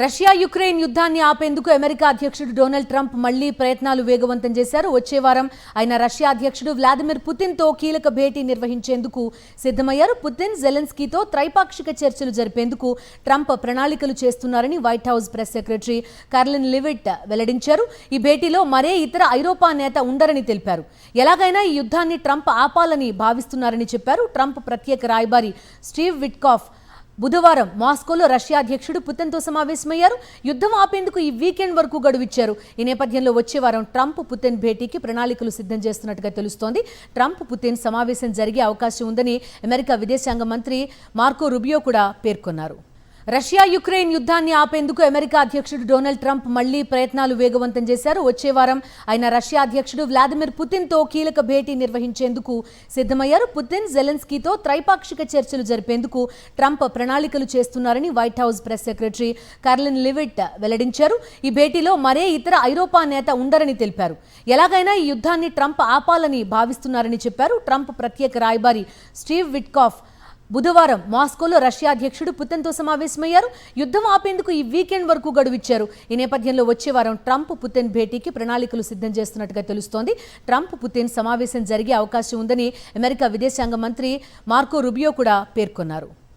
Russia Ukraine యుద్ధాన్ని ఆపేందుకు America అధ్యక్షుడు Donald Trump మళ్లీ ప్రయత్నాలు వేగవంతం చేశారు. వచ్చే వారం ఆయన రష్యా అధ్యక్షుడు వ్లాదిమిర్ పుతిన్తో కీలక భేటీ నిర్వహించేందుకు సిద్ధమయ్యారు. పుతిన్, జెలెన్స్కీతో త్రైపాక్షిక చర్చలు జరిపేందుకు ట్రంప్ ప్రణాళికలు చేస్తున్నారని white house press secretary Carlin leave it వెల్లడించారు. ఈ భేటీలో మరే ఇతర ఐరోపా నేత ఉండరని తెలిపారు. ఎలాగైనా ఈ యుద్ధాన్ని ట్రంప్ ఆపాలని భావిస్తున్నారని చెప్పారు. ట్రంప్ ప్రత్యేక రాయబారి స్టీవ్ విట్కాఫ్ బుధవారం మాస్కోలో రష్యా అధ్యక్షుడు పుతిన్తో సమావేశమయ్యారు. యుద్ధం ఆపేందుకు ఈ వీకెండ్ వరకు గడువిచ్చారు. ఈ నేపథ్యంలో వచ్చే వారం ట్రంప్, పుతిన్ భేటీకి ప్రణాళికలు సిద్ధం చేస్తున్నట్టుగా తెలుస్తోంది. ట్రంప్, పుతిన్ సమావేశం జరిగే అవకాశం ఉందని అమెరికా విదేశాంగ మంత్రి మార్కో రూబియో కూడా పేర్కొన్నారు. రష్యా యుక్రెయిన్ యుద్ధాన్ని ఆపేందుకు అమెరికా అధ్యక్షుడు డొనాల్డ్ ట్రంప్ మళ్లీ ప్రయత్నాలు వేగవంతం చేశారు. వచ్చే వారం ఆయన రష్యా అధ్యక్షుడు వ్లాదిమిర్ పుతిన్తో కీలక భేటీ నిర్వహించేందుకు సిద్ధమయ్యారు. పుతిన్, జెలెన్స్కీతో త్రైపాక్షిక చర్చలు జరిపేందుకు ట్రంప్ ప్రణాళికలు చేస్తున్నారని white house press secretary Carlin leave it వెల్లడించారు. ఈ భేటీలో మరే ఇతర ఐరోపా నేత ఉండరని తెలిపారు. ఎలాగైనా ఈ యుద్ధాన్ని ట్రంప్ ఆపాలని భావిస్తున్నారని చెప్పారు. ట్రంప్ ప్రత్యేక రాయబారి స్టీవ్ విట్కాఫ్ బుధవారం మాస్కోలో రష్యా అధ్యక్షుడు పుతిన్తో సమావేశమయ్యారు. యుద్ధం ఆపేందుకు ఈ వీకెండ్ వరకు గడువిచ్చారు. ఈ నేపథ్యంలో వచ్చే వారం ట్రంప్, పుతిన్ భేటీకి ప్రణాళికలు సిద్ధం చేస్తున్నట్టుగా తెలుస్తోంది. ట్రంప్, పుతిన్ సమావేశం జరిగే అవకాశం ఉందని అమెరికా విదేశాంగ మంత్రి మార్కో రూబియో కూడా పేర్కొన్నారు.